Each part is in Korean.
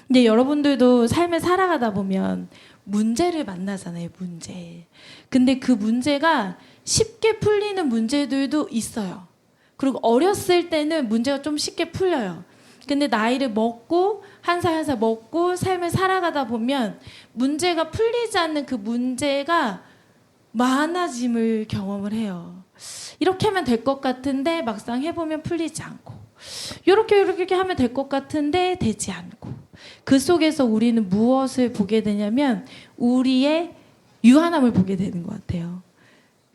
근데 여러분들도 삶을 살아가다 보면 문제를 만나잖아요, 문제. 근데 그 문제가 쉽게 풀리는 문제들도 있어요. 그리고 어렸을 때는 문제가 좀 쉽게 풀려요. 근데 나이를 먹고 한 살 한 살 먹고 삶을 살아가다 보면 문제가 풀리지 않는 그 문제가 많아짐을 경험을 해요. 이렇게 하면 될 것 같은데 막상 해보면 풀리지 않고, 이렇게 하면 될 것 같은데 되지 않고, 그 속에서 우리는 무엇을 보게 되냐면 우리의 유한함을 보게 되는 것 같아요.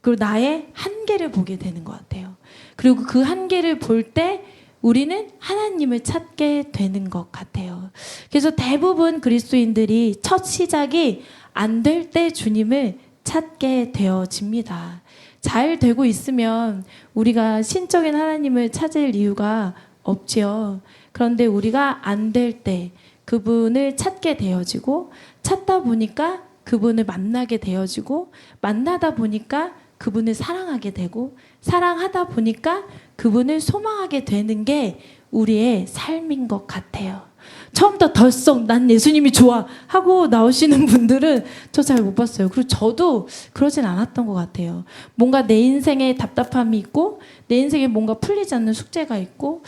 그리고 나의 한계를 보게 되는 것 같아요. 그리고 그 한계를 볼 때 우리는 하나님을 찾게 되는 것 같아요. 그래서 대부분 그리스도인들이 첫 시작이 안 될 때 주님을 찾게 되어집니다. 잘 되고 있으면 우리가 신적인 하나님을 찾을 이유가 없지요. 그런데 우리가 안 될 때 그분을 찾게 되어지고, 찾다 보니까 그분을 만나게 되어지고, 만나다 보니까 그분을 사랑하게 되고, 사랑하다 보니까 그분을 소망하게 되는 게 우리의 삶인 것 같아요. 처음부터 덜썩 난 예수님이 좋아 하고 나오시는 분들은 저 잘 못 봤어요. 그리고 저도 그러진 않았던 것 같아요. 뭔가 내 인생에 답답함이 있고, 내 인생에 뭔가 풀리지 않는 숙제가 있고,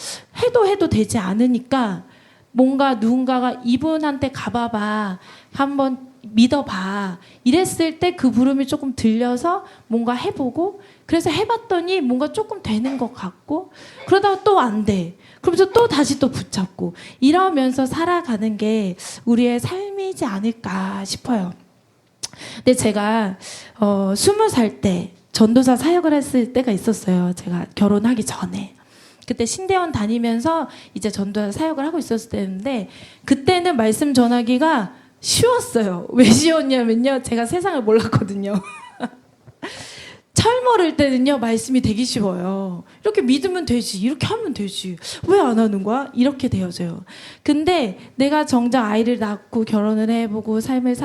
해도 되지 않으니까 뭔가 누군가가 이분한테 가봐봐, 한번 믿어봐, 이랬을 때 그 부름이 조금 들려서 뭔가 해보고, 그래서 해봤더니 뭔가 조금 되는 것 같고, 그러다가 또 안 돼. 그러면서 또 다시 또 붙잡고, 이러면서 살아가는 게 우리의 삶이지 않을까 싶어요. 근데 제가 20살 때 전도사 사역을 했을 때가 있었어요. 제가 결혼하기 전에. 그때 신대원 다니면서 이제 전도사 사역을 하고 있었을 때인데, 그때는 말씀 전하기가 쉬웠어요. 왜 쉬웠냐면요, 제가 세상을 몰랐거든요. 철모를 때는요, 말씀이 되기 쉬워요. 이렇게 믿으면 되지, 이렇게 하면 되지, 왜 안 하는 거야? 이렇게 되어져요. 근데 내가 정작 아이를 낳고 결혼을 해보고 삶을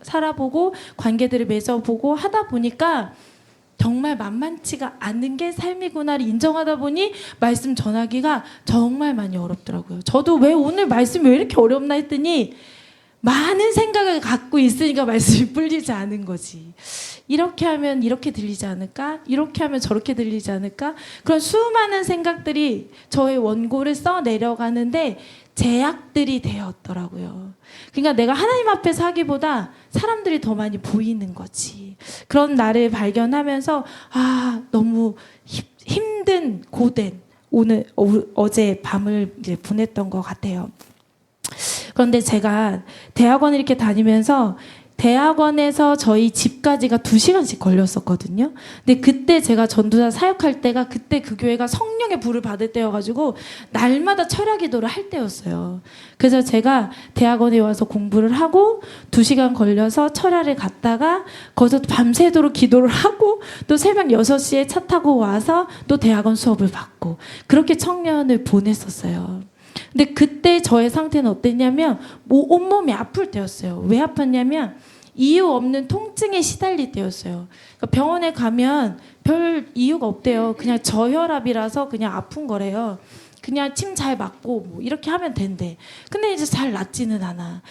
살아보고 관계들을 맺어보고 하다 보니까 정말 만만치가 않은 게 삶이구나를 인정하다 보니 말씀 전하기가 정말 많이 어렵더라고요. 저도 왜 오늘 말씀이 왜 이렇게 어렵나 했더니 많은 생각을 갖고 있으니까 말씀이 풀리지 않은 거지. 이렇게 하면 이렇게 들리지 않을까? 이렇게 하면 저렇게 들리지 않을까? 그런 수많은 생각들이 저의 원고를 써 내려가는데 제약들이 되었더라고요. 그러니까 내가 하나님 앞에서 하기보다 사람들이 더 많이 보이는 거지. 그런 나를 발견하면서 너무 힘든 고된 어제 밤을 이제 보냈던 것 같아요. 그런데 제가 대학원을 이렇게 다니면서 대학원에서 저희 집까지가 2시간씩 걸렸었거든요. 근데 그때 제가 전도사 사역할 때가, 그때 그 교회가 성령의 불을 받을 때여가지고 날마다 철야 기도를 할 때였어요. 그래서 제가 대학원에 와서 공부를 하고 2시간 걸려서 철야를 갔다가 거기서 밤새도록 기도를 하고 또 새벽 6시에 차 타고 와서 또 대학원 수업을 받고, 그렇게 청년을 보냈었어요. 근데 그때 저의 상태는 어땠냐면 온몸이 아플 때였어요. 왜 아팠냐면 이유 없는 통증에 시달릴 때였어요. 그러니까 병원에 가면 별 이유가 없대요. 그냥 저혈압이라서 그냥 아픈 거래요. 그냥 침 잘 맞고 뭐 이렇게 하면 된대. 근데 이제 잘 낫지는 않아.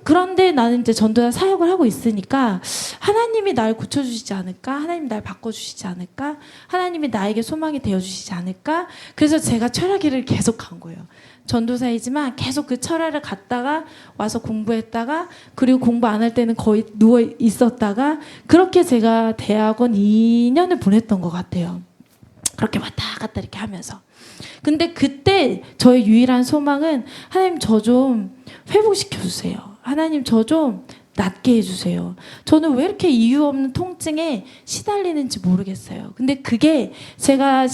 그런데 나는 이제 전도사 사역을 하고 있으니까 하나님이 날 고쳐주시지 않을까? 하나님이 날 바꿔주시지 않을까? 하나님이 나에게 소망이 되어주시지 않을까? 그래서 제가 철야기를 계속 간 거예요. 전도사이지만 계속 그 철야를 갔다가 와서 공부했다가, 그리고 공부 안 할 때는 거의 누워 있었다가, 그렇게 제가 대학원 2년을 보냈던 것 같아요. 그렇게 왔다 갔다 이렇게 하면서. 근데 그때 저의 유일한 소망은 하나님 저 좀 회복시켜 주세요. 하나님 저 좀 낫게 해주세요. 저는 왜 이렇게 이유 없는 통증에 시달리는지 모르겠어요. 근데 그게 제가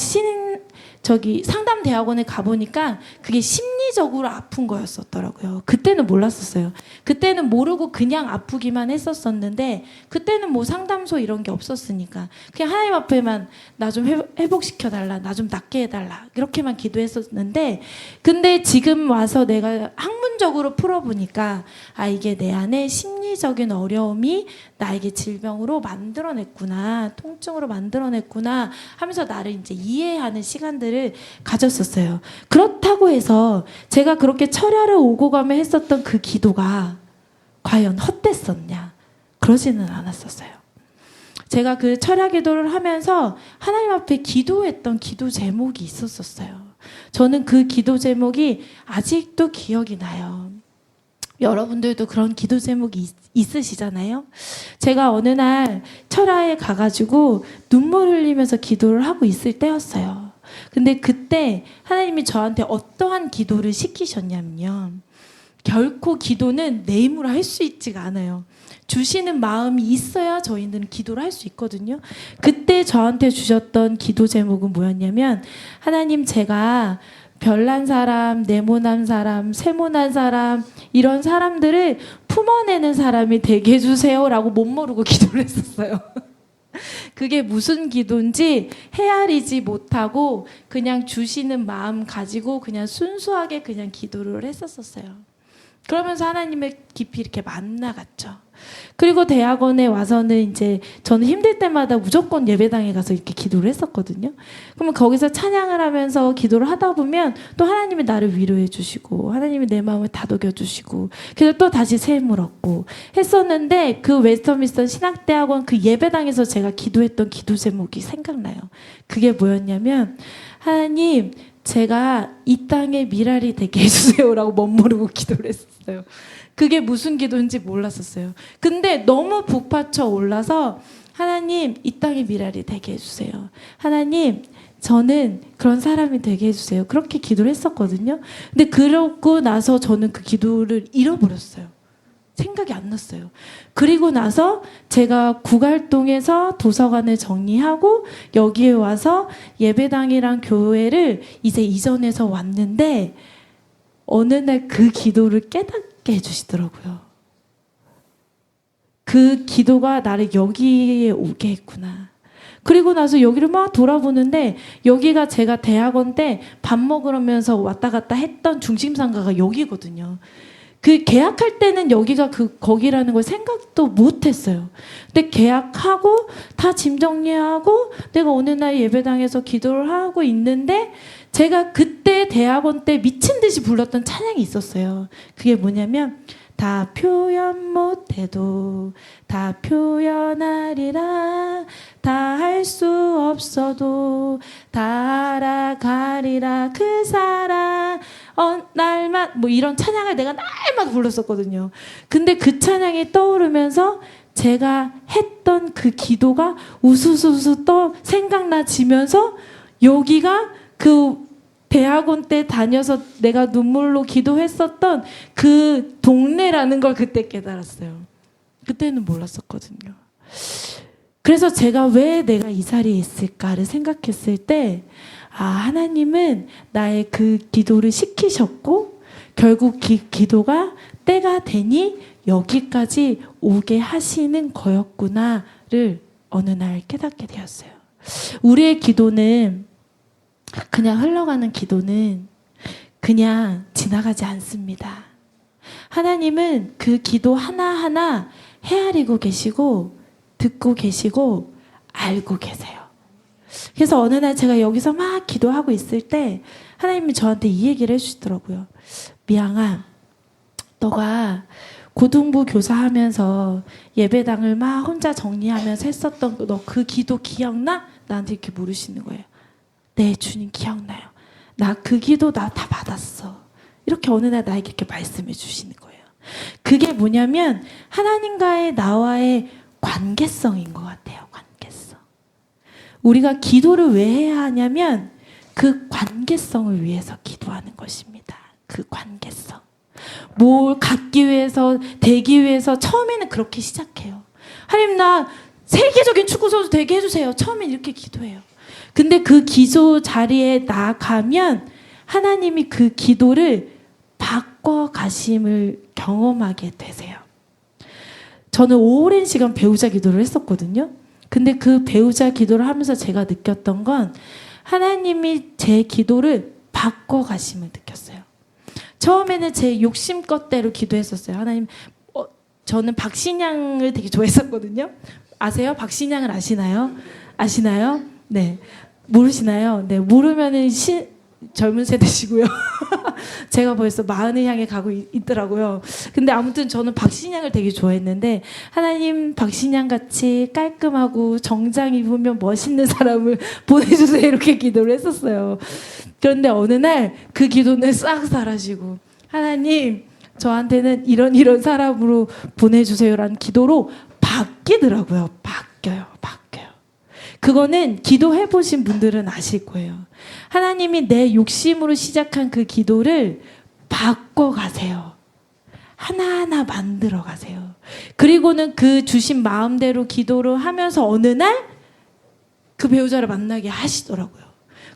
상담대학원에 가보니까 그게 심리적으로 아픈 거였었더라고요. 그때는 몰랐었어요. 그때는 모르고 그냥 아프기만 했었었는데, 그때는 뭐 상담소 이런 게 없었으니까 그냥 하나님 앞에만 나 좀 회복시켜달라, 나 좀 낫게 해달라, 이렇게만 기도했었는데, 근데 지금 와서 내가 학문적으로 풀어보니까 이게 내 안에 심리적인 어려움이 나에게 질병으로 만들어냈구나, 통증으로 만들어냈구나 하면서 나를 이제 이해하는 시간들을 생각들을 가졌었어요. 그렇다고 해서 제가 그렇게 철야를 오고 가며 했었던 그 기도가 과연 헛됐었냐? 그러지는 않았었어요. 제가 그 철야 기도를 하면서 하나님 앞에 기도했던 기도 제목이 있었어요. 저는 그 기도 제목이 아직도 기억이 나요. 여러분들도 그런 기도 제목이 있으시잖아요. 제가 어느 날 철야에 가가지고 눈물 흘리면서 기도를 하고 있을 때였어요. 근데 그때 하나님이 저한테 어떠한 기도를 시키셨냐면요. 결코 기도는 내 힘으로 할 수 있지가 않아요. 주시는 마음이 있어야 저희는 기도를 할 수 있거든요. 그때 저한테 주셨던 기도 제목은 뭐였냐면, 하나님, 제가 별난 사람, 네모난 사람, 세모난 사람, 이런 사람들을 품어내는 사람이 되게 해주세요라고 못 모르고 기도를 했었어요. 그게 무슨 기도인지 헤아리지 못하고 그냥 주시는 마음 가지고 그냥 순수하게 그냥 기도를 했었어요. 그러면서 하나님을 깊이 이렇게 만나갔죠. 그리고 대학원에 와서는 이제 저는 힘들 때마다 무조건 예배당에 가서 이렇게 기도를 했었거든요. 그러면 거기서 찬양을 하면서 기도를 하다 보면 또 하나님이 나를 위로해 주시고 하나님이 내 마음을 다독여 주시고 그래서 또 다시 새 힘을 얻고 했었는데, 그 웨스터민스터 신학대학원 그 예배당에서 제가 기도했던 기도 제목이 생각나요. 그게 뭐였냐면, 하나님, 제가 이 땅에 미랄이 되게 해주세요라고 멋모르고 기도를 했었어요. 그게 무슨 기도인지 몰랐었어요. 근데 너무 북받쳐 올라서, 하나님, 이 땅에 미랄이 되게 해주세요. 하나님, 저는 그런 사람이 되게 해주세요. 그렇게 기도를 했었거든요. 근데 그러고 나서 저는 그 기도를 잃어버렸어요. 생각이 안 났어요. 그리고 나서 제가 구갈동에서 도서관을 정리하고 여기에 와서 예배당이랑 교회를 이제 이전해서 왔는데, 어느 날 그 기도를 깨닫게 해주시더라고요. 그 기도가 나를 여기에 오게 했구나. 그리고 나서 여기를 막 돌아보는데, 여기가 제가 대학원 때 밥 먹으면서 왔다 갔다 했던 중심상가가 여기거든요. 그 계약할 때는 여기가 거기라는 걸 생각도 못 했어요. 근데 계약하고 다 짐 정리하고 내가 어느 날 예배당에서 기도를 하고 있는데, 제가 그때 대학원 때 미친 듯이 불렀던 찬양이 있었어요. 그게 뭐냐면, 다 표현 못해도 다 표현하리라, 다 할 수 없어도 다 알아가리라, 그 사랑 날만, 뭐 이런 찬양을 내가 날마다 불렀었거든요. 근데 그 찬양이 떠오르면서 제가 했던 그 기도가 우수수수 생각나지면서, 여기가 그 대학원 때 다녀서 내가 눈물로 기도했었던 그 동네라는 걸 그때 깨달았어요. 그때는 몰랐었거든요. 그래서 제가 왜 내가 이 자리에 있을까를 생각했을 때, 하나님은 나의 그 기도를 시키셨고 결국 기도가 때가 되니 여기까지 오게 하시는 거였구나를 어느 날 깨닫게 되었어요. 우리의 기도는, 그냥 흘러가는 기도는 그냥 지나가지 않습니다. 하나님은 그 기도 하나하나 헤아리고 계시고 듣고 계시고 알고 계세요. 그래서 어느 날 제가 여기서 막 기도하고 있을 때 하나님이 저한테 이 얘기를 해주시더라고요. 미양아, 너가 고등부 교사하면서 예배당을 막 혼자 정리하면서 했었던 너 그 기도 기억나? 나한테 이렇게 물으시는 거예요. 네, 주님 기억나요. 나 그 기도 나 다 받았어. 이렇게 어느 날 나에게 이렇게 말씀해 주시는 거예요. 그게 뭐냐면 하나님과의 나와의 관계성인 것 같아요. 관계성. 우리가 기도를 왜 해야 하냐면 그 관계성을 위해서 기도하는 것입니다. 그 관계성. 뭘 갖기 위해서, 되기 위해서 처음에는 그렇게 시작해요. 하나님, 나 세계적인 축구 선수 되게 해주세요. 처음엔 이렇게 기도해요. 근데 그 기도 자리에 나가면 하나님이 그 기도를 바꿔 가심을 경험하게 되세요. 저는 오랜 시간 배우자 기도를 했었거든요. 근데 그 배우자 기도를 하면서 제가 느꼈던 건 하나님이 제 기도를 바꿔 가심을 느꼈어요. 처음에는 제 욕심껏대로 기도했었어요. 하나님, 저는 박신양을 되게 좋아했었거든요. 아세요? 박신양을 아시나요? 아시나요? 네. 모르시나요? 네, 모르면은 젊은 세대시고요. 제가 벌써 40을 향해 가고 있더라고요. 근데 아무튼 저는 박신양을 되게 좋아했는데 하나님 박신양 같이 깔끔하고 정장 입으면 멋있는 사람을 보내주세요 이렇게 기도를 했었어요. 그런데 어느 날 그 기도는 싹 사라지고 하나님 저한테는 이런 사람으로 보내주세요라는 기도로 바뀌더라고요. 바뀌어요. 그거는 기도해 보신 분들은 아실 거예요. 하나님이 내 욕심으로 시작한 그 기도를 바꿔가세요. 하나하나 만들어 가세요. 그리고는 그 주신 마음대로 기도를 하면서 어느 날 그 배우자를 만나게 하시더라고요.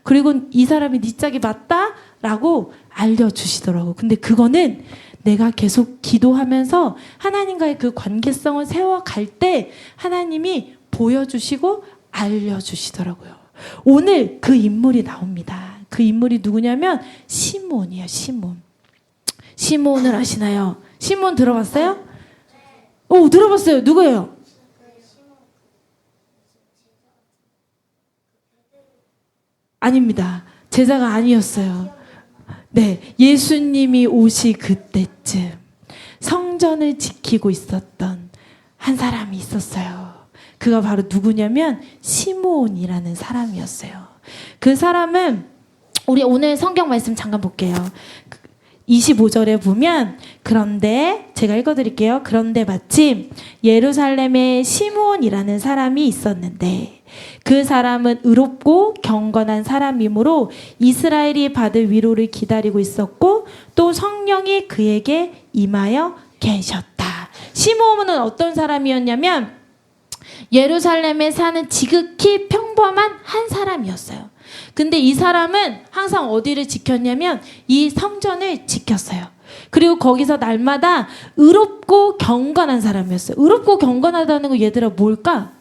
그리고 이 사람이 네 짝이 맞다라고 알려주시더라고요. 근데 그거는 내가 계속 기도하면서 하나님과의 그 관계성을 세워갈 때 하나님이 보여주시고 알려주시더라고요. 오늘 그 인물이 나옵니다. 그 인물이 누구냐면 시몬이에요. 시몬을 아시나요? 시몬 들어봤어요? 들어봤어요. 누구예요? 아닙니다. 제자가 아니었어요. 네, 예수님이 오시 그때쯤 성전을 지키고 있었던 한 사람이 있었어요. 그가 바로 누구냐면 시몬이라는 사람이었어요. 그 사람은 우리 오늘 성경 말씀 잠깐 볼게요. 25절에 보면 그런데 제가 읽어드릴게요. 그런데 마침 예루살렘에 시몬이라는 사람이 있었는데 그 사람은 의롭고 경건한 사람이므로 이스라엘이 받을 위로를 기다리고 있었고 또 성령이 그에게 임하여 계셨다. 시몬은 어떤 사람이었냐면 예루살렘에 사는 지극히 평범한 한 사람이었어요. 근데 이 사람은 항상 어디를 지켰냐면 이 성전을 지켰어요. 그리고 거기서 날마다 의롭고 경건한 사람이었어요. 의롭고 경건하다는 거 얘들아 뭘까?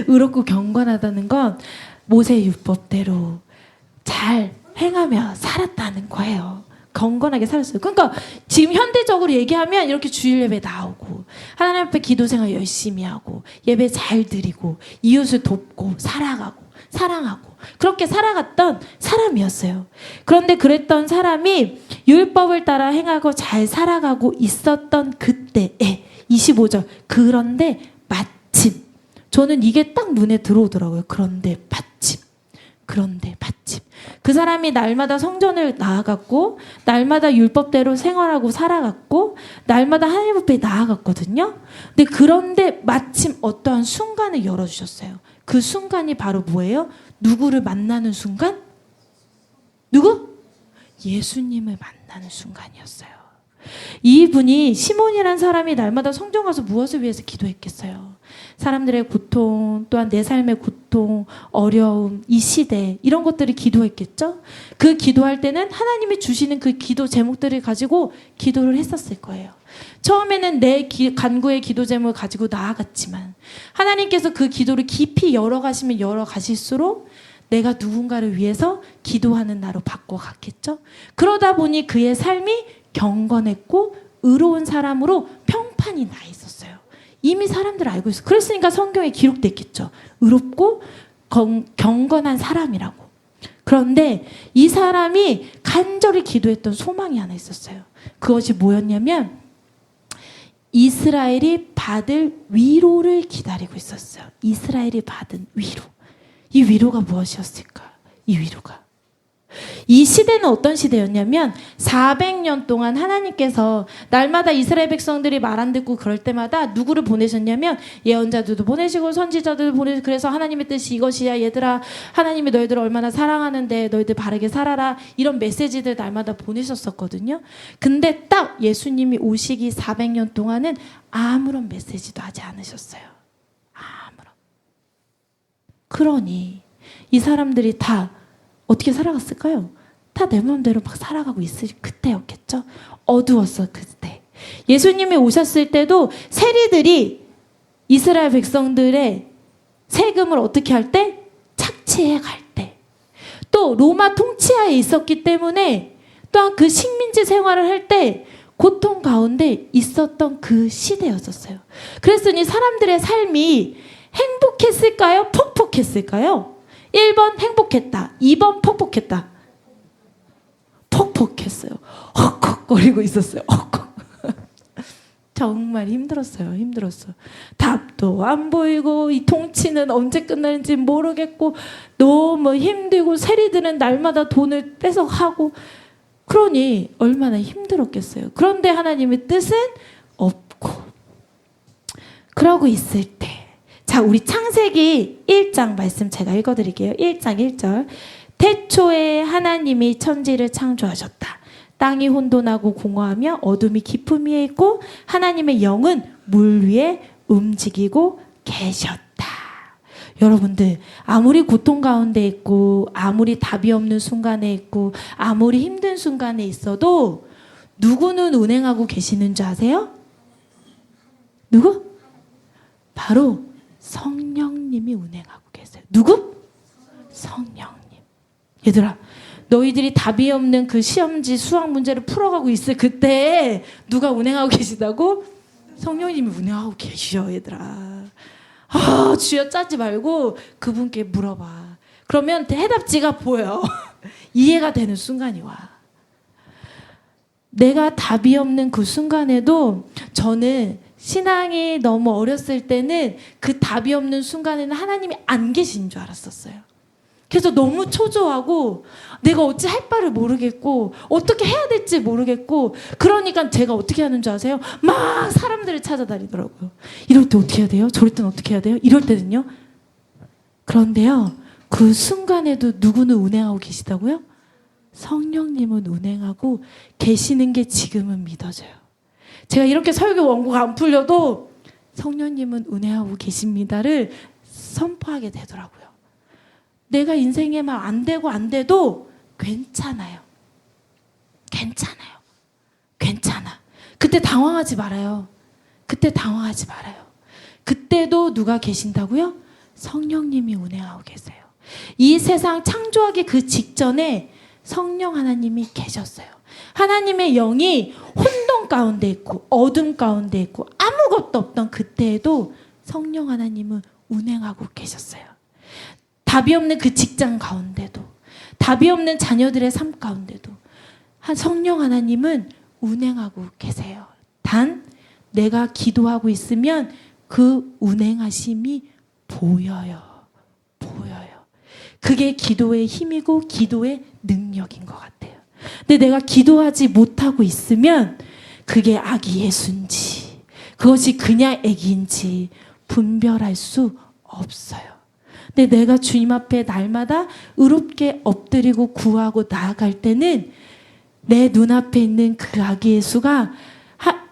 의롭고 경건하다는 건 모세 율법대로 잘 행하며 살았다는 거예요. 경건하게 살았어요. 그러니까 지금 현대적으로 얘기하면 이렇게 주일 예배 나오고 하나님 앞에 기도 생활 열심히 하고 예배 잘 드리고 이웃을 돕고 살아가고 사랑하고 그렇게 살아갔던 사람이었어요. 그런데 그랬던 사람이 율법을 따라 행하고 잘 살아가고 있었던 그때에 25절 그런데 마침 저는 이게 딱 눈에 들어오더라고요. 그런데 마침 그 사람이 날마다 성전을 나아갔고 날마다 율법대로 생활하고 살아갔고 날마다 하나님 앞에 나아갔거든요. 근데 그런데 마침 어떠한 순간을 열어주셨어요. 그 순간이 바로 뭐예요? 누구를 만나는 순간? 누구? 예수님을 만나는 순간이었어요. 이분이 시몬이라는 사람이 날마다 성전 가서 무엇을 위해서 기도했겠어요? 사람들의 고통, 또한 내 삶의 고통, 어려움, 이 시대 이런 것들을 기도했겠죠? 그 기도할 때는 하나님이 주시는 그 기도 제목들을 가지고 기도를 했었을 거예요. 처음에는 내 간구의 기도 제목을 가지고 나아갔지만 하나님께서 그 기도를 깊이 열어가시면 열어가실수록 내가 누군가를 위해서 기도하는 나로 바꿔갔겠죠? 그러다 보니 그의 삶이 경건했고 의로운 사람으로 평판이 나 있었어요. 이미 사람들 알고 있어요. 그랬으니까 성경에 기록됐겠죠. 의롭고 경건한 사람이라고. 그런데 이 사람이 간절히 기도했던 소망이 하나 있었어요. 그것이 뭐였냐면 이스라엘이 받을 위로를 기다리고 있었어요. 이스라엘이 받은 위로. 이 위로가 무엇이었을까? 이 위로가. 이 시대는 어떤 시대였냐면 400년 동안 하나님께서 날마다 이스라엘 백성들이 말 안 듣고 그럴 때마다 누구를 보내셨냐면 예언자들도 보내시고 선지자들도 보내시고 그래서 하나님의 뜻이 이것이야 얘들아 하나님이 너희들을 얼마나 사랑하는데 너희들 바르게 살아라 이런 메시지들 날마다 보내셨었거든요. 근데 딱 예수님이 오시기 400년 동안은 아무런 메시지도 하지 않으셨어요. 아무런. 그러니 이 사람들이 다 어떻게 살아갔을까요? 다 내 마음대로 막 살아가고 있을 그때였겠죠? 어두웠어 그때. 예수님이 오셨을 때도 세리들이 이스라엘 백성들의 세금을 어떻게 할 때? 착취해 갈 때. 또 로마 통치하에 있었기 때문에 또한 그 식민지 생활을 할 때 고통 가운데 있었던 그 시대였었어요. 그랬으니 사람들의 삶이 행복했을까요? 폭폭했을까요? 1번 행복했다. 2번 폭폭했다. 폭폭했어요. 헉헉거리고 있었어요. 헉헉. 정말 힘들었어요. 힘들었어. 답도 안 보이고 이 통치는 언제 끝나는지 모르겠고 너무 힘들고 세리들은 날마다 돈을 뺏어가고 그러니 얼마나 힘들었겠어요. 그런데 하나님의 뜻은 없고 그러고 있을 때 자, 우리 창세기 1장 말씀 제가 읽어드릴게요. 1장 1절 태초에 하나님이 천지를 창조하셨다. 땅이 혼돈하고 공허하며 어둠이 깊음 위에 있고 하나님의 영은 물 위에 움직이고 계셨다. 여러분들 아무리 고통 가운데 있고 아무리 답이 없는 순간에 있고 아무리 힘든 순간에 있어도 누구는 운행하고 계시는 줄 아세요? 누구? 바로 성령님이 운행하고 계세요. 누구? 성령님. 얘들아 너희들이 답이 없는 그 시험지 수학 문제를 풀어가고 있을 그때 누가 운행하고 계시다고? 성령님이 운행하고 계셔 얘들아. 아 주여 짜지 말고 그분께 물어봐. 그러면 해답지가 보여. 이해가 되는 순간이 와. 내가 답이 없는 그 순간에도 저는 신앙이 너무 어렸을 때는 그 답이 없는 순간에는 하나님이 안 계신 줄 알았었어요. 그래서 너무 초조하고 내가 어찌 할 바를 모르겠고 어떻게 해야 될지 모르겠고 그러니까 제가 어떻게 하는 줄 아세요? 막 사람들을 찾아다니더라고요. 이럴 때 어떻게 해야 돼요? 저럴 땐 어떻게 해야 돼요? 이럴 때는요? 그런데요. 그 순간에도 누구는 운행하고 계시다고요? 성령님은 운행하고 계시는 게 지금은 믿어져요. 제가 이렇게 설교 원고가 안 풀려도 성령님은 운행하고 계십니다를 선포하게 되더라고요. 내가 인생에 막 안 되고 안 돼도 괜찮아요. 괜찮아요. 괜찮아. 그때 당황하지 말아요. 그때 당황하지 말아요. 그때도 누가 계신다고요? 성령님이 운행하고 계세요. 이 세상 창조하기 그 직전에 성령 하나님이 계셨어요. 하나님의 영이 혼돈 가운데 있고 어둠 가운데 있고 아무것도 없던 그때에도 성령 하나님은 운행하고 계셨어요. 답이 없는 그 직장 가운데도 답이 없는 자녀들의 삶 가운데도 성령 하나님은 운행하고 계세요. 단 내가 기도하고 있으면 그 운행하심이 보여요. 보여요. 그게 기도의 힘이고 기도의 능력인 것 같아요. 근데 내가 기도하지 못하고 있으면 그게 아기 예수인지 그것이 그냥 애기인지 분별할 수 없어요. 근데 내가 주님 앞에 날마다 의롭게 엎드리고 구하고 나아갈 때는 내 눈앞에 있는 그 아기 예수가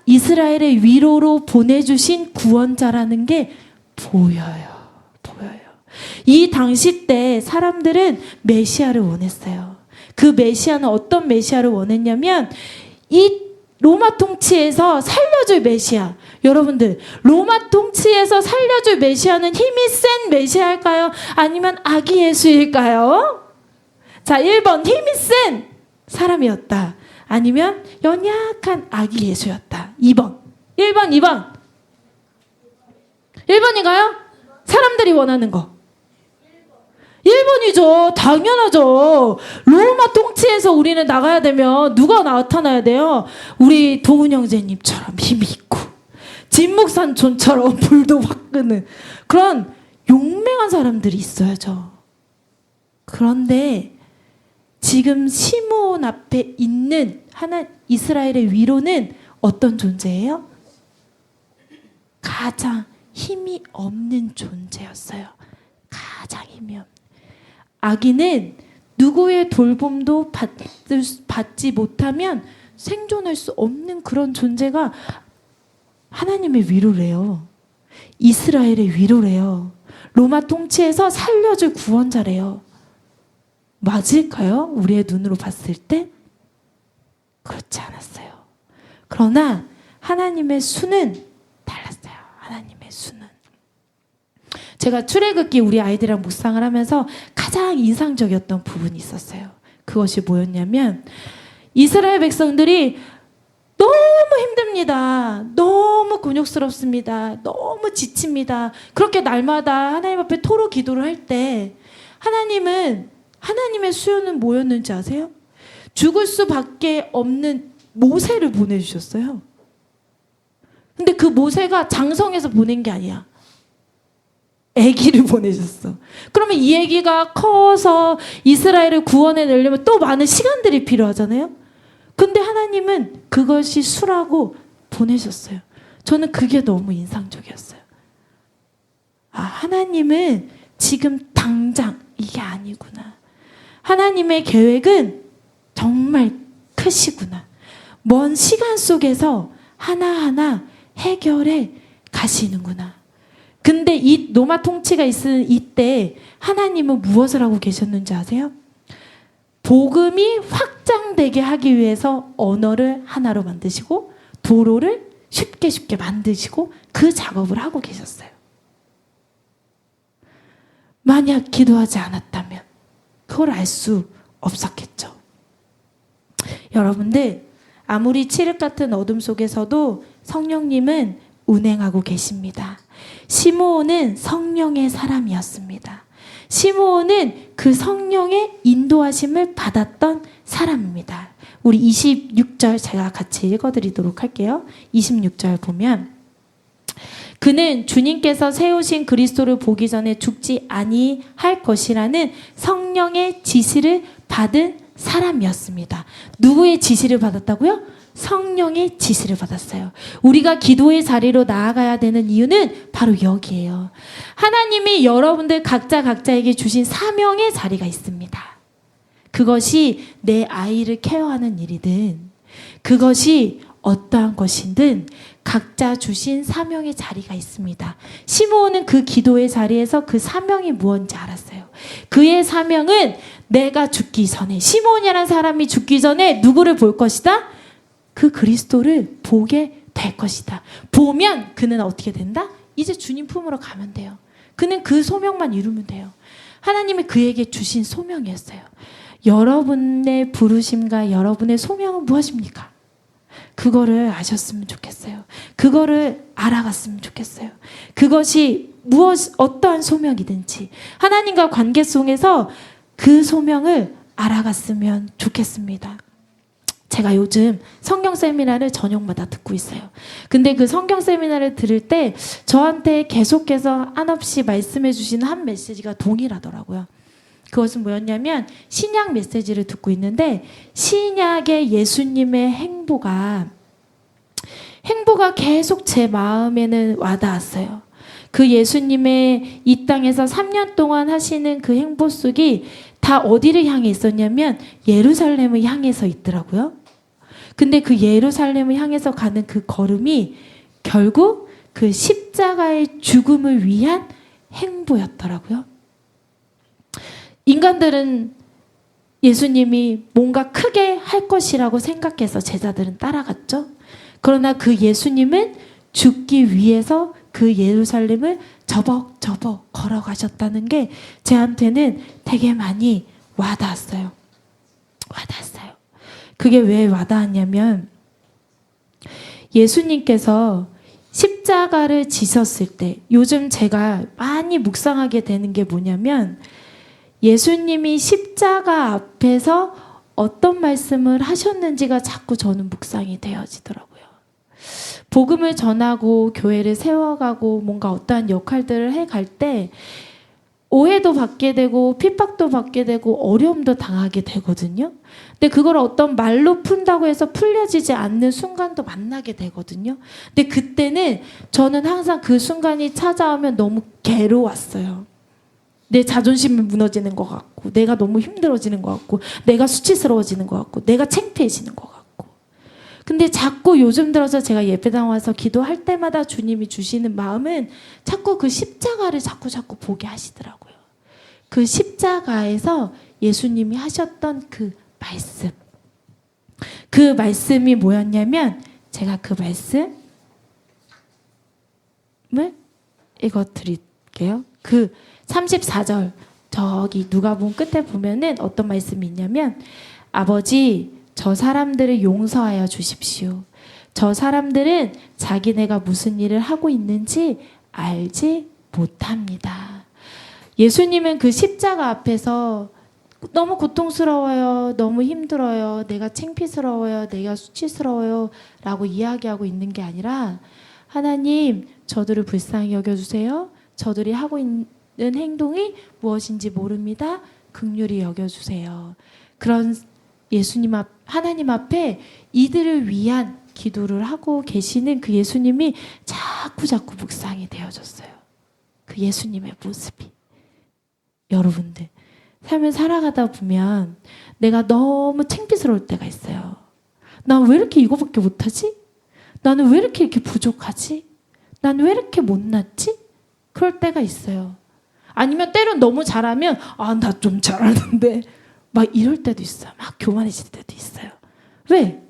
이스라엘의 위로로 보내주신 구원자라는 게 보여요. 보여요. 이 당시 때 사람들은 메시아를 원했어요. 그 메시아는 어떤 메시아를 원했냐면 이 로마 통치에서 살려줄 메시아. 여러분들 로마 통치에서 살려줄 메시아는 힘이 센 메시아일까요? 아니면 아기 예수일까요? 자 1번 힘이 센 사람이었다. 아니면 연약한 아기 예수였다. 2번 1번 2번 1번인가요? 사람들이 원하는 거 1번이죠. 당연하죠. 로마 통치에서 우리는 나가야 되면 누가 나타나야 돼요? 우리 동훈 형제님처럼 힘이 있고 진목산촌처럼 불도 확 끄는 그런 용맹한 사람들이 있어야죠. 그런데 지금 시므온 앞에 있는 이스라엘의 위로는 어떤 존재예요? 가장 힘이 없는 존재였어요. 가장 힘이 없는. 아기는 누구의 돌봄도 받지 못하면 생존할 수 없는 그런 존재가 하나님의 위로래요. 이스라엘의 위로래요. 로마 통치에서 살려줄 구원자래요. 맞을까요? 우리의 눈으로 봤을 때? 그렇지 않았어요. 그러나 하나님의 수는 달랐어요. 하나님의 수는. 제가 출애굽기 우리 아이들이랑 묵상을 하면서 가장 인상적이었던 부분이 있었어요. 그것이 뭐였냐면 이스라엘 백성들이 너무 힘듭니다. 너무 곤욕스럽습니다. 너무 지칩니다. 그렇게 날마다 하나님 앞에 토로 기도를 할 때 하나님의 수요는 뭐였는지 아세요? 죽을 수밖에 없는 모세를 보내주셨어요. 근데 그 모세가 장성해서 보낸 게 아니야. 아기를 보내셨어. 그러면 이 아기가 커서 이스라엘을 구원해내려면 또 많은 시간들이 필요하잖아요. 근데 하나님은 그것이 수라고 보내셨어요. 저는 그게 너무 인상적이었어요. 아, 하나님은 지금 당장 이게 아니구나. 하나님의 계획은 정말 크시구나. 먼 시간 속에서 하나하나 해결해 가시는구나. 근데 이 로마 통치가 있는 이때 하나님은 무엇을 하고 계셨는지 아세요? 복음이 확장되게 하기 위해서 언어를 하나로 만드시고 도로를 쉽게 만드시고 그 작업을 하고 계셨어요. 만약 기도하지 않았다면 그걸 알 수 없었겠죠. 여러분들, 아무리 칠흑 같은 어둠 속에서도 성령님은 운행하고 계십니다. 시므온은 성령의 사람이었습니다. 시므온은 그 성령의 인도하심을 받았던 사람입니다. 우리 26절 제가 같이 읽어드리도록 할게요. 26절 보면 그는 주님께서 세우신 그리스도를 보기 전에 죽지 아니할 것이라는 성령의 지시를 받은 사람이었습니다. 누구의 지시를 받았다고요? 성령의 지시를 받았어요. 우리가 기도의 자리로 나아가야 되는 이유는 바로 여기예요. 하나님이 여러분들 각자에게 주신 사명의 자리가 있습니다. 그것이 내 아이를 케어하는 일이든 그것이 어떠한 것이든 각자 주신 사명의 자리가 있습니다. 시므온은 그 기도의 자리에서 그 사명이 무엇인지 알았어요. 그의 사명은 내가 죽기 전에, 시므온이라는 사람이 죽기 전에 누구를 볼 것이다? 그 그리스도를 보게 될 것이다. 보면 그는 어떻게 된다? 이제 주님 품으로 가면 돼요. 그는 그 소명만 이루면 돼요. 하나님이 그에게 주신 소명이었어요. 여러분의 부르심과 여러분의 소명은 무엇입니까? 그거를 아셨으면 좋겠어요. 그거를 알아갔으면 좋겠어요. 그것이 어떠한 소명이든지 하나님과 관계 속에서 그 소명을 알아갔으면 좋겠습니다. 제가 요즘 성경 세미나를 저녁마다 듣고 있어요. 근데 그 성경 세미나를 들을 때 저한테 계속해서 한없이 말씀해 주시는 한 메시지가 동일하더라고요. 그것은 뭐였냐면 신약 메시지를 듣고 있는데 신약의 예수님의 행보가 계속 제 마음에는 와닿았어요. 그 예수님의 이 땅에서 3년 동안 하시는 그 행보 속이 다 어디를 향해 있었냐면 예루살렘을 향해서 있더라고요. 근데 그 예루살렘을 향해서 가는 그 걸음이 결국 그 십자가의 죽음을 위한 행보였더라고요. 인간들은 예수님이 뭔가 크게 할 것이라고 생각해서 제자들은 따라갔죠. 그러나 그 예수님은 죽기 위해서 그 예루살렘을 저벅저벅 걸어가셨다는 게 제한테는 되게 많이 와닿았어요. 그게 왜 와닿았냐면 예수님께서 십자가를 지셨을 때 요즘 제가 많이 묵상하게 되는 게 뭐냐면 예수님이 십자가 앞에서 어떤 말씀을 하셨는지가 자꾸 저는 묵상이 되어지더라고요. 복음을 전하고 교회를 세워가고 뭔가 어떠한 역할들을 해갈 때 오해도 받게 되고 핍박도 받게 되고 어려움도 당하게 되거든요. 근데 그걸 어떤 말로 푼다고 해서 풀려지지 않는 순간도 만나게 되거든요. 근데 그때는 저는 항상 그 순간이 찾아오면 너무 괴로웠어요. 내 자존심이 무너지는 것 같고 내가 너무 힘들어지는 것 같고 내가 수치스러워지는 것 같고 내가 창피해지는 것 같고 근데 자꾸 요즘 들어서 제가 예배당 와서 기도할 때마다 주님이 주시는 마음은 자꾸 그 십자가를 자꾸 보게 하시더라고요. 그 십자가에서 예수님이 하셨던 그 말씀. 그 말씀이 뭐였냐면 제가 그 말씀을 읽어드릴게요. 그 34절 저기 누가복음 끝에 보면은 어떤 말씀이 있냐면 아버지 저 사람들을 용서하여 주십시오. 저 사람들은 자기네가 무슨 일을 하고 있는지 알지 못합니다. 예수님은 그 십자가 앞에서 너무 고통스러워요. 너무 힘들어요. 내가 창피스러워요. 내가 수치스러워요. 라고 이야기하고 있는 게 아니라 하나님, 저들을 불쌍히 여겨주세요. 저들이 하고 있는 행동이 무엇인지 모릅니다. 긍휼히 여겨주세요. 그런 하나님 앞에 이들을 위한 기도를 하고 계시는 그 예수님이 자꾸 묵상이 되어졌어요. 그 예수님의 모습이. 여러분들, 삶을 살아가다 보면 내가 너무 창피스러울 때가 있어요. 난 왜 이렇게 이거밖에 못하지? 나는 왜 이렇게 부족하지? 난 왜 이렇게 못났지? 그럴 때가 있어요. 아니면 때론 너무 잘하면 나 좀 잘하는데 막 이럴 때도 있어요. 막 교만해질 때도 있어요. 왜?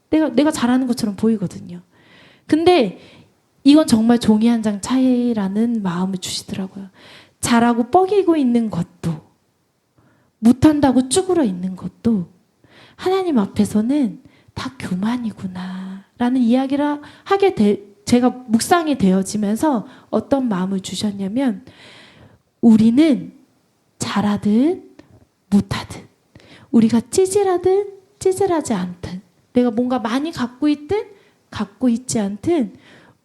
내가 잘하는 것처럼 보이거든요. 근데 이건 정말 종이 한 장 차이라는 마음을 주시더라고요. 잘하고 뻐기고 있는 것도, 못한다고 쭈그러 있는 것도 하나님 앞에서는 다 교만이구나 라는 이야기를 제가 묵상이 되어지면서 어떤 마음을 주셨냐면, 우리는 잘하든 못하든, 우리가 찌질하든 찌질하지 않든, 내가 뭔가 많이 갖고 있든 갖고 있지 않든,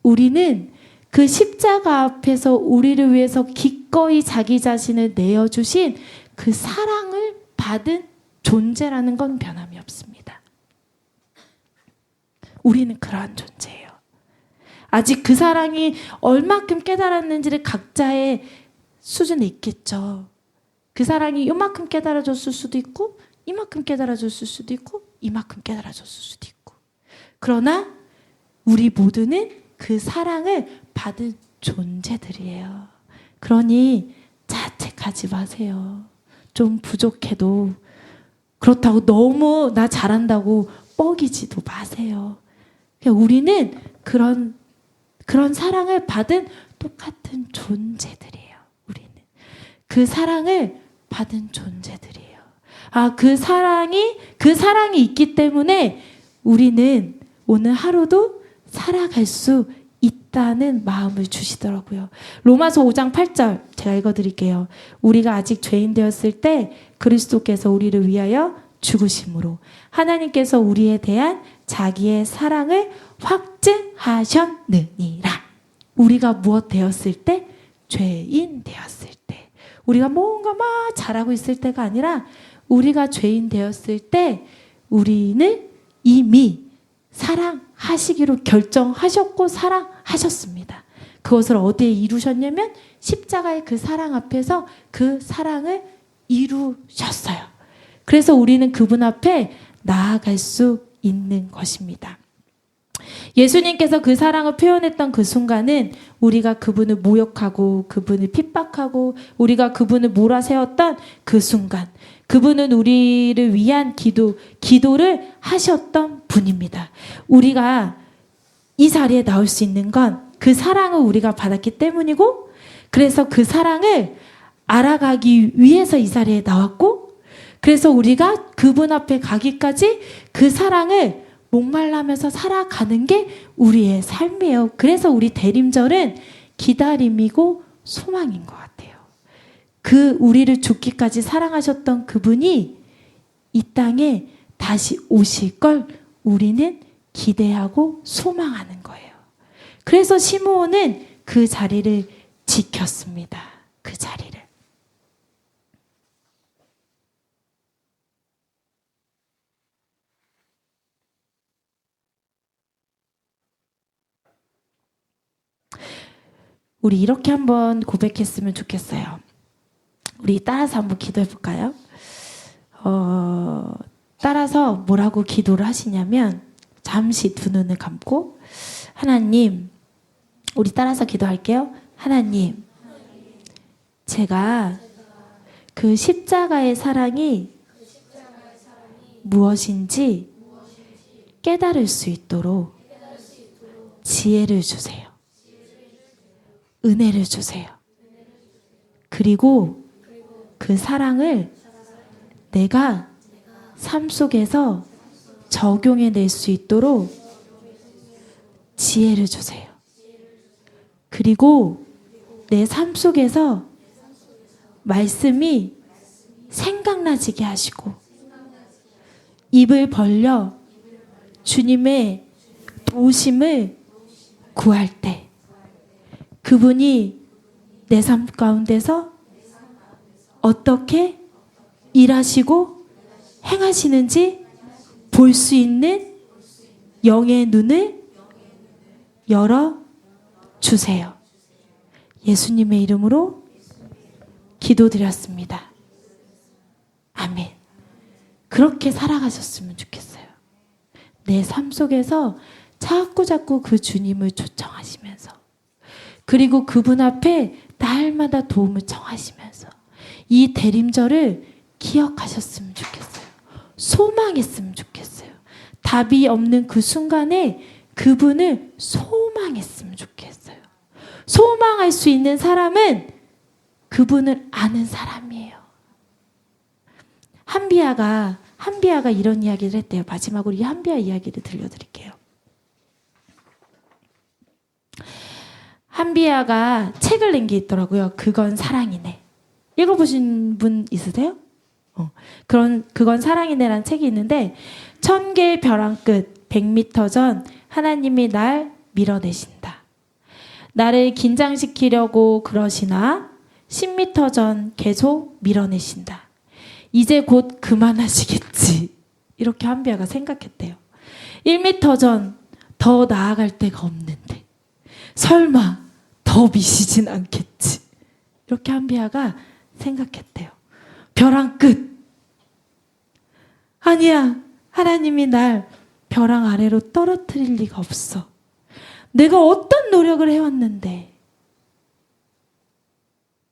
우리는 그 십자가 앞에서 우리를 위해서 기꺼이 자기 자신을 내어주신 그 사랑을 받은 존재라는 건 변함이 없습니다. 우리는 그러한 존재예요. 아직 그 사랑이 얼마큼 깨달았는지를 각자의 수준에 있겠죠. 그 사랑이 이만큼 깨달아졌을 수도 있고, 이만큼 깨달아졌을 수도 있고, 이만큼 깨달아졌을 수도 있고. 그러나 우리 모두는 그 사랑을 받은 존재들이에요. 그러니 자책하지 마세요. 좀 부족해도 그렇다고 너무 나 잘한다고 뻐기지도 마세요. 우리는 그런 사랑을 받은 똑같은 존재들이에요. 우리는 그 사랑을 받은 존재들이에요. 그 사랑이 있기 때문에 우리는 오늘 하루도 살아갈 수 있다는 마음을 주시더라고요. 로마서 5장 8절 제가 읽어드릴게요. 우리가 아직 죄인 되었을 때 그리스도께서 우리를 위하여 죽으심으로 하나님께서 우리에 대한 자기의 사랑을 확증하셨느니라. 우리가 무엇 되었을 때? 죄인 되었을 때. 우리가 뭔가 막 잘하고 있을 때가 아니라 우리가 죄인 되었을 때 우리는 이미 사랑하시기로 결정하셨고 사랑하셨습니다. 그것을 어디에 이루셨냐면 십자가의 그 사랑 앞에서 그 사랑을 이루셨어요. 그래서 우리는 그분 앞에 나아갈 수 있는 것입니다. 예수님께서 그 사랑을 표현했던 그 순간은 우리가 그분을 모욕하고 그분을 핍박하고 우리가 그분을 몰아세웠던 그 순간, 그분은 우리를 위한 기도를 하셨던 분입니다. 우리가 이 자리에 나올 수 있는 건 그 사랑을 우리가 받았기 때문이고, 그래서 그 사랑을 알아가기 위해서 이 자리에 나왔고, 그래서 우리가 그분 앞에 가기까지 그 사랑을 목말라면서 살아가는 게 우리의 삶이에요. 그래서 우리 대림절은 기다림이고 소망인 것 같아요. 우리를 죽기까지 사랑하셨던 그분이 이 땅에 다시 오실 걸 우리는 기대하고 소망하는 거예요. 그래서 시므온은 그 자리를 지켰습니다. 그 자리를. 우리 이렇게 한번 고백했으면 좋겠어요. 우리 따라서 한번 기도해 볼까요? 따라서 뭐라고 기도를 하시냐면, 잠시 두 눈을 감고, 하나님, 우리 따라서 기도할게요. 하나님, 제가 그 십자가의 사랑이 무엇인지 깨달을 수 있도록 지혜를 주세요. 은혜를 주세요. 그리고 그 사랑을 내가 삶 속에서 적용해낼 수 있도록 지혜를 주세요. 그리고 내 삶 속에서 말씀이 생각나지게 하시고 입을 벌려 주님의 도우심을 구할 때 그분이 내 삶 가운데서 어떻게 일하시고 행하시는지 볼 수 있는 영의 눈을 열어 주세요. 예수님의 이름으로 기도드렸습니다. 아멘. 그렇게 살아가셨으면 좋겠어요. 내 삶 속에서 자꾸 그 주님을 초청하시면서 그리고 그분 앞에 날마다 도움을 청하시면서 이 대림절을 기억하셨으면 좋겠어요. 소망했으면 좋겠어요. 답이 없는 그 순간에 그분을 소망했으면 좋겠어요. 소망할 수 있는 사람은 그분을 아는 사람이에요. 한비야가 이런 이야기를 했대요. 마지막으로 이 한비야 이야기를 들려드릴게요. 한비야가 책을 낸 게 있더라고요. 그건 사랑이네. 읽어보신 분 있으세요? 그건 사랑이네라는 책이 있는데 1000개의 벼랑 끝 100m 전 하나님이 날 밀어내신다. 나를 긴장시키려고 그러시나 10m 전 계속 밀어내신다. 이제 곧 그만하시겠지. 이렇게 한비야가 생각했대요. 1m 전 더 나아갈 데가 없는데 설마 더 미시진 않겠지. 이렇게 한비야가 생각했대요. 벼랑 끝. 아니야. 하나님이 날 벼랑 아래로 떨어뜨릴 리가 없어. 내가 어떤 노력을 해왔는데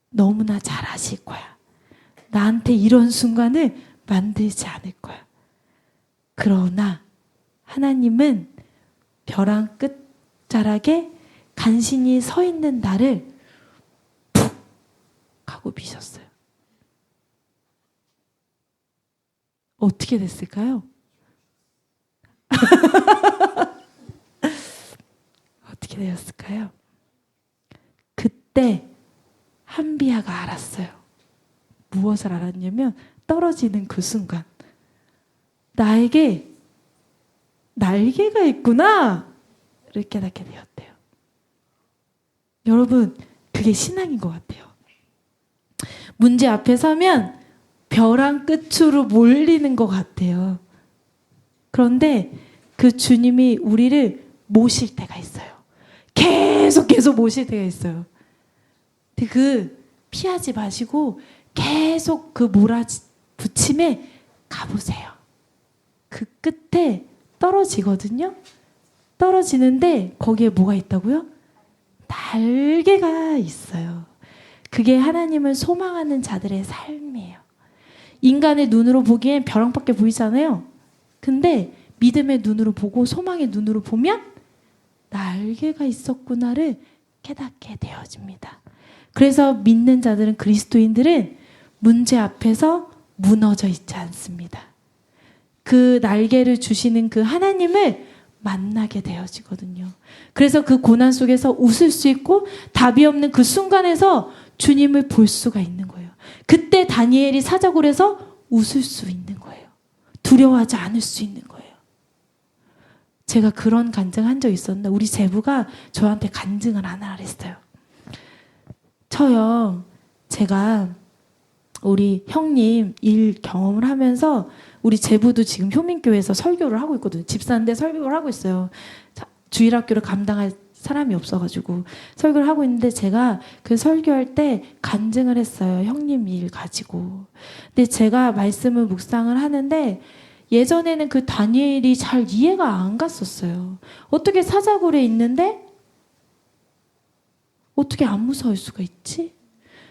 너무나 잘 아실 거야. 나한테 이런 순간을 만들지 않을 거야. 그러나 하나님은 벼랑 끝자락에 간신히 서 있는 나를 푹 하고 미셨어요. 어떻게 됐을까요? 어떻게 되었을까요? 그때 한비야가 알았어요. 무엇을 알았냐면 떨어지는 그 순간 나에게 날개가 있구나 를 깨닫게 되었대요. 여러분, 그게 신앙인 것 같아요. 문제 앞에 서면 벼랑 끝으로 몰리는 것 같아요. 그런데 그 주님이 우리를 모실 때가 있어요. 계속 모실 때가 있어요. 근데 피하지 마시고 계속 그 몰아붙임에 가보세요. 그 끝에 떨어지거든요. 떨어지는데 거기에 뭐가 있다고요? 날개가 있어요. 그게 하나님을 소망하는 자들의 삶이에요. 인간의 눈으로 보기엔 벼랑밖에 보이잖아요. 근데 믿음의 눈으로 보고 소망의 눈으로 보면 날개가 있었구나를 깨닫게 되어집니다. 그래서 믿는 자들은, 그리스도인들은 문제 앞에서 무너져 있지 않습니다. 그 날개를 주시는 그 하나님을 만나게 되어지거든요. 그래서 그 고난 속에서 웃을 수 있고 답이 없는 그 순간에서 주님을 볼 수가 있는 거예요. 그때 다니엘이 사자굴에서 웃을 수 있는 거예요. 두려워하지 않을 수 있는 거예요. 제가 그런 간증한 적 있었는데 우리 제부가 저한테 간증을 하나 했어요. 저요, 제가 우리 형님 일 경험을 하면서 우리 제부도 지금 효민교회에서 설교를 하고 있거든요. 집사인데 설교를 하고 있어요. 주일학교를 감당할 사람이 없어가지고 설교를 하고 있는데 제가 그 설교할 때 간증을 했어요. 형님 일 가지고. 근데 제가 말씀을 묵상을 하는데 예전에는 그 다니엘이 잘 이해가 안 갔었어요. 어떻게 사자굴에 있는데 어떻게 안 무서울 수가 있지?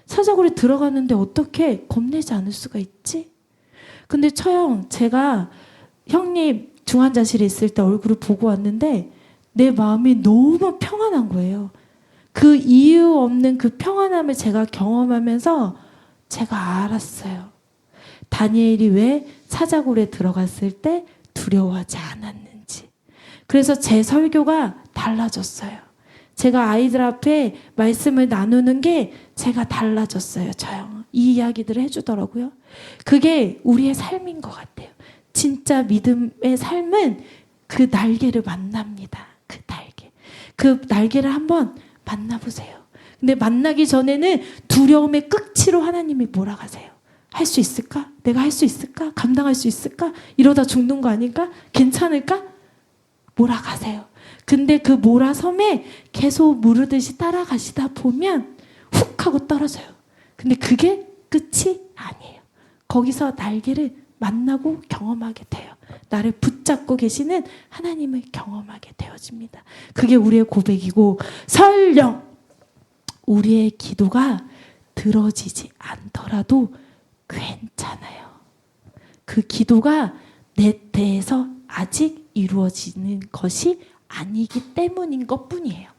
사자굴에 들어갔는데 어떻게 겁내지 않을 수가 있지? 근데 처형, 제가 형님 중환자실에 있을 때 얼굴을 보고 왔는데 내 마음이 너무 평안한 거예요. 그 이유 없는 그 평안함을 제가 경험하면서 제가 알았어요. 다니엘이 왜 사자굴에 들어갔을 때 두려워하지 않았는지. 그래서 제 설교가 달라졌어요. 제가 아이들 앞에 말씀을 나누는 게 제가 달라졌어요. 저요. 이 이야기들을 해주더라고요. 그게 우리의 삶인 것 같아요. 진짜 믿음의 삶은 그 날개를 만납니다. 그 날개. 그 날개를 한번 만나보세요. 근데 만나기 전에는 두려움의 끝치로 하나님이 몰아가세요. 할 수 있을까? 내가 할 수 있을까? 감당할 수 있을까? 이러다 죽는 거 아닐까? 괜찮을까? 몰아가세요. 근데 그 몰아섬에 계속 무르듯이 따라가시다 보면 훅 하고 떨어져요. 근데 그게 끝이 아니에요. 거기서 날개를 만나고 경험하게 돼요. 나를 붙잡고 계시는 하나님을 경험하게 되어집니다. 그게 우리의 고백이고, 설령 우리의 기도가 들어지지 않더라도 괜찮아요. 그 기도가 내 때에서 아직 이루어지는 것이 아니기 때문인 것뿐이에요.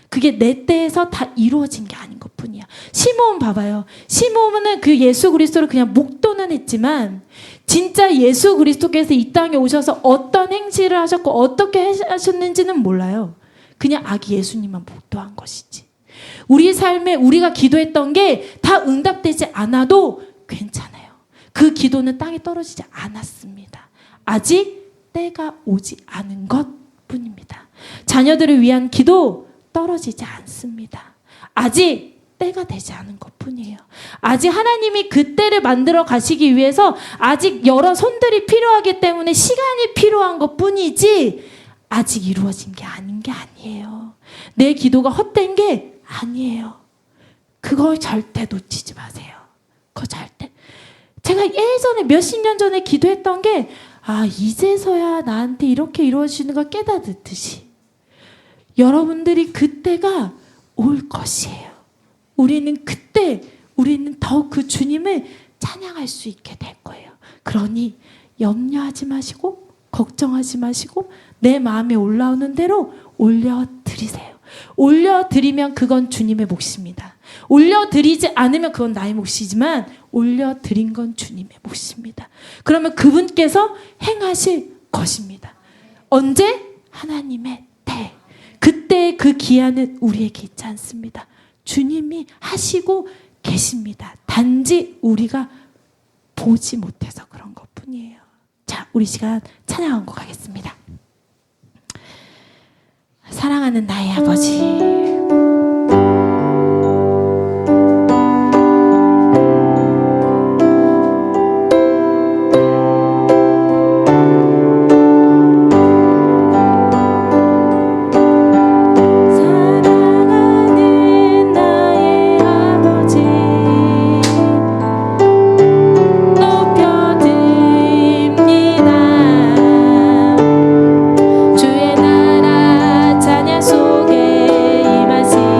그게 내 때에서 다 이루어진 게 아닌 것뿐이야. 시므온 봐봐요. 시므온은 그 예수 그리스도를 그냥 목도는 했지만 진짜 예수 그리스도께서 이 땅에 오셔서 어떤 행실을 하셨고 어떻게 하셨는지는 몰라요. 그냥 아기 예수님만 목도한 것이지. 우리 삶에 우리가 기도했던 게 다 응답되지 않아도 괜찮아요. 그 기도는 땅에 떨어지지 않았습니다. 아직 때가 오지 않은 것뿐입니다. 자녀들을 위한 기도 떨어지지 않습니다. 아직 때가 되지 않은 것뿐이에요. 아직 하나님이 그 때를 만들어 가시기 위해서 아직 여러 손들이 필요하기 때문에 시간이 필요한 것뿐이지 아직 이루어진 게 아닌 게 아니에요. 내 기도가 헛된 게 아니에요. 그걸 절대 놓치지 마세요. 그거 절대. 제가 예전에 몇십 년 전에 기도했던 게 이제서야 나한테 이렇게 이루어지는 걸 깨닫듯이 여러분들이 그때가 올 것이에요. 우리는 더 그 주님을 찬양할 수 있게 될 거예요. 그러니 염려하지 마시고 걱정하지 마시고 내 마음에 올라오는 대로 올려드리세요. 올려드리면 그건 주님의 몫입니다. 올려드리지 않으면 그건 나의 몫이지만 올려드린 건 주님의 몫입니다. 그러면 그분께서 행하실 것입니다. 언제? 하나님의 때. 그때의 그 기한은 우리에게 있지 않습니다. 주님이 하시고 계십니다. 단지 우리가 보지 못해서 그런 것뿐이에요. 자, 우리 시간 찬양한 거 가겠습니다. 사랑하는 나의 아버지, 주의 나라 찬양 속에 임하시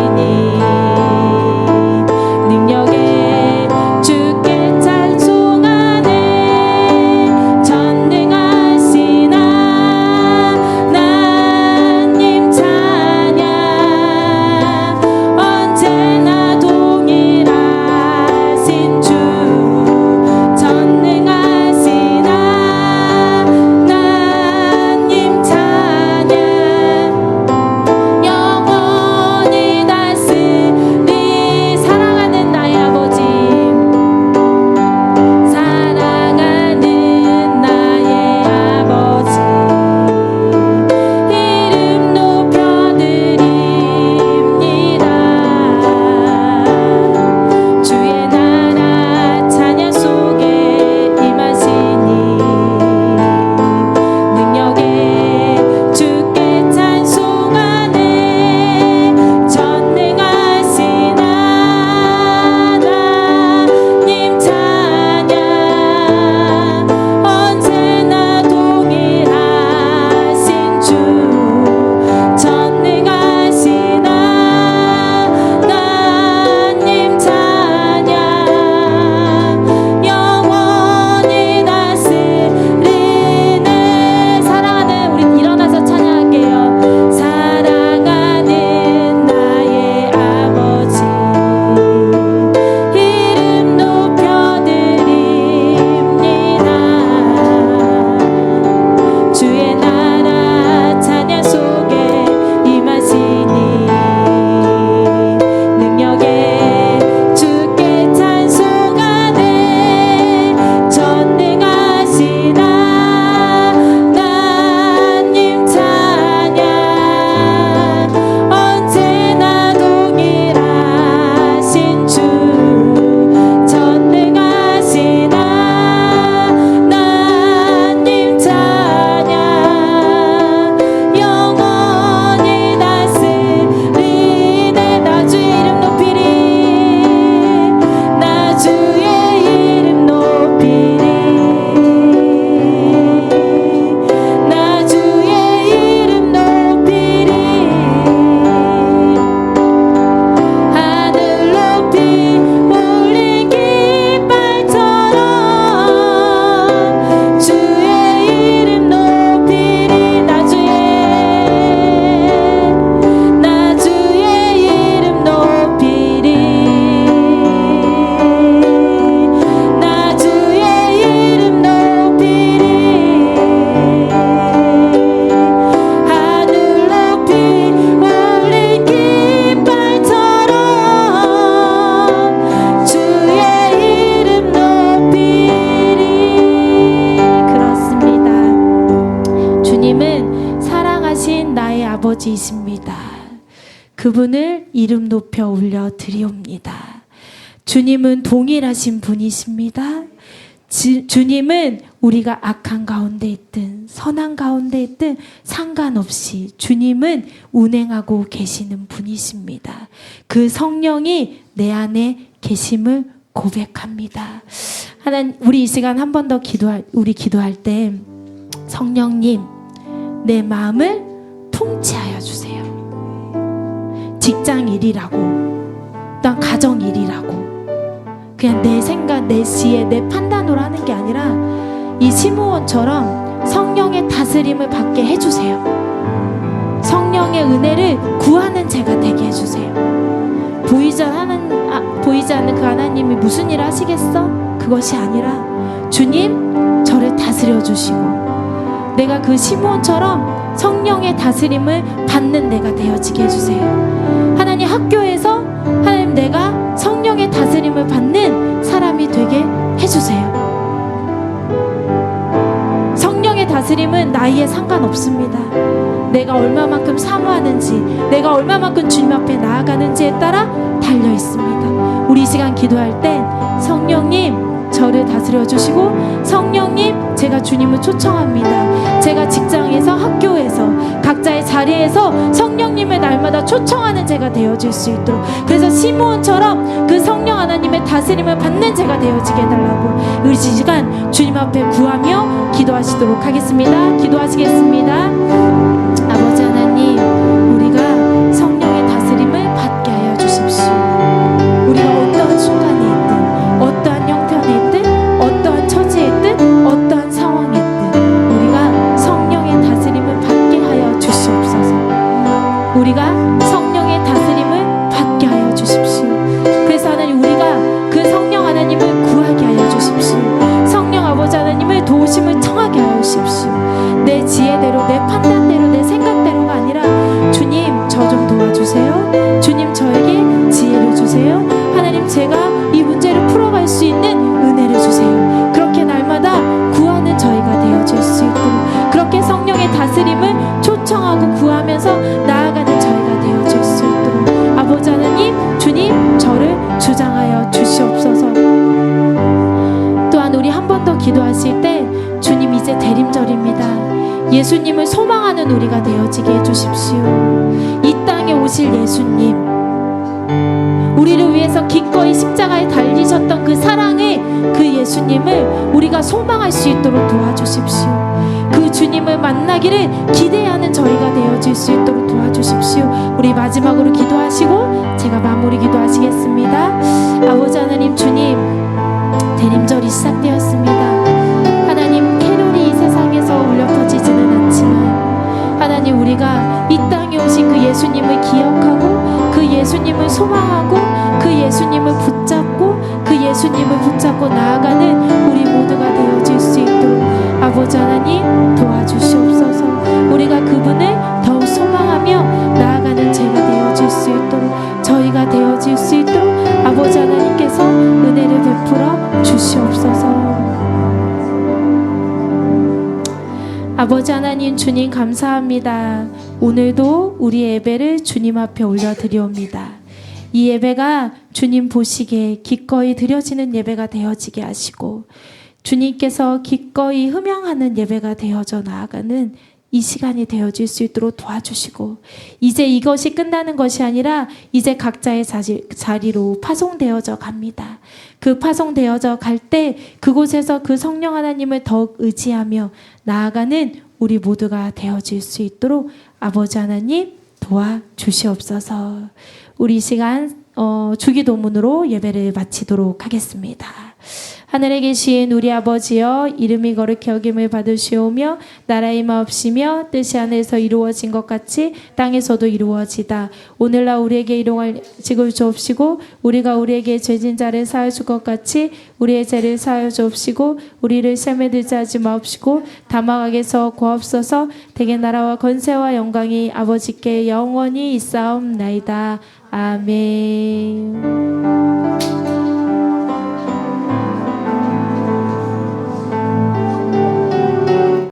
아버지이십니다. 그분을 이름 높여 올려 드리옵니다. 주님은 동일하신 분이십니다. 주님은 우리가 악한 가운데 있든 선한 가운데 있든 상관없이 주님은 운행하고 계시는 분이십니다. 그 성령이 내 안에 계심을 고백합니다. 하나님, 우리 이 시간 한 번 더 기도할 때 성령님, 내 마음을 통치하여 주세요. 직장 일이라고, 난 가정 일이라고 그냥 내 생각, 내 지혜, 내 판단으로 하는 게 아니라 이 시므온처럼 성령의 다스림을 받게 해주세요. 성령의 은혜를 구하는 제가 되게 해주세요. 보이지 않는 그 하나님이 무슨 일을 하시겠어? 그것이 아니라 주님, 저를 다스려 주시고 내가 그 시므온처럼 성령의 다스림을 받는 내가 되어지게 해주세요. 하나님, 학교에서 하나님, 내가 성령의 다스림을 받는 사람이 되게 해주세요. 성령의 다스림은 나이에 상관없습니다. 내가 얼마만큼 사모하는지, 내가 얼마만큼 주님 앞에 나아가는지에 따라 달려 있습니다. 우리 이 시간 기도할 때 성령님, 저를 다스려 주시고 성령님, 제가 주님을 초청합니다. 제가 직장에서, 학교에서, 각자의 자리에서 성령님을 날마다 초청하는 제가 되어질 수 있도록, 그래서 시므온처럼 그 성령 하나님의 다스림을 받는 제가 되어지게 해달라고 우리 시간 주님 앞에 구하며 기도하시도록 하겠습니다. 기도하시겠습니다. 아버지 하나님, 우리가 성령의 다스림을 받게 하여 주십시오. 우리가 어떠한 순간에 있든, 어떠한 형편에 있든, 어떠한 처지에 있든, 어떠한 상황에 있든 우리가 성령의 다스림을 받게 하여 주시옵소서. 우리가 성령의 다스림을 받게 하여 주십시오. 그래서 하나님, 우리가 그 성령 하나님을 구하게 하여 주십시오. 성령 아버지 하나님을 도우심을 청하게 하여 주십시오. 내 지혜대로, 내 판단대로, 내 생각대로가 아니라 주님, 저 좀 도와주세요. 주님, 저에게 지혜를 주세요. 하나님, 제가 이 문제를 풀어갈 수 있는 은혜를 주세요. 그렇게 날마다 구하는 저희가 되어질 수 있도록, 그렇게 성령의 다스림을 초청하고 구하면서 나아가는 저희가 되어질 수 있도록 아버지 하나님, 주님, 저를 주장하여 주시옵소서. 또한 우리 한 번 더 기도하실 때 주님, 이제 대림절입니다. 예수님을 소망하는 우리가 되어지게 해주십시오. 이 땅에 오실 예수님, 우리를 위해서 기꺼이 십자가에 달리셨던 그 사랑의 그 예수님을 우리가 소망할 수 있도록 도와주십시오. 그 주님을 만나기를 기대하는 저희가 되어질 수 있도록 도와주십시오. 우리 마지막으로 기도하시고 제가 마무리 기도하시겠습니다. 아버지 하나님, 주님, 대림절이 시작되었습니다. 하나님, 캐롤이 이 세상에서 울려 퍼지지는 않지만 하나님, 우리가 이 땅에 오신 그 예수님을 기억하고 그 예수님을 소망하고 그 예수님을 붙잡고 그 예수님을 붙잡고 나아가는 우리 모두가 되어질 수 있도록 아버지 하나님, 도와주시옵소서. 우리가 그분을 더욱 소망하며 나아가는 제가 되어질 수 있도록, 저희가 되어질 수 있도록 아버지 하나님께서 은혜를 베풀어 주시옵소서. 아버지 하나님, 주님 감사합니다. 오늘도 우리 예배를 주님 앞에 올려드리옵니다. 이 예배가 주님 보시기에 기꺼이 드려지는 예배가 되어지게 하시고 주님께서 기꺼이 흠양하는 예배가 되어져 나아가는 이 시간이 되어질 수 있도록 도와주시고, 이제 이것이 끝나는 것이 아니라 이제 각자의 자리로 파송되어져 갑니다. 그 파송되어져 갈 때 그곳에서 그 성령 하나님을 더욱 의지하며 나아가는 우리 모두가 되어질 수 있도록 아버지 하나님 도와주시옵소서. 우리 이 시간 주기도문으로 예배를 마치도록 하겠습니다. 하늘에 계신 우리 아버지여, 이름이 거룩히 여김을 받으시오며 나라의 마옵시며 뜻이 하늘에서 이루어진 것 같이 땅에서도 이루어지다. 오늘날 우리에게 일용할 지을 주옵시고 우리가 우리에게 죄진 자를 사하여 줄 것 같이 우리의 죄를 사하여 주옵시고 우리를 시험에 들지 하지 마옵시고 다만 악에서 구하옵소서. 대개 나라와 권세와 영광이 아버지께 영원히 있사옵나이다. 아멘.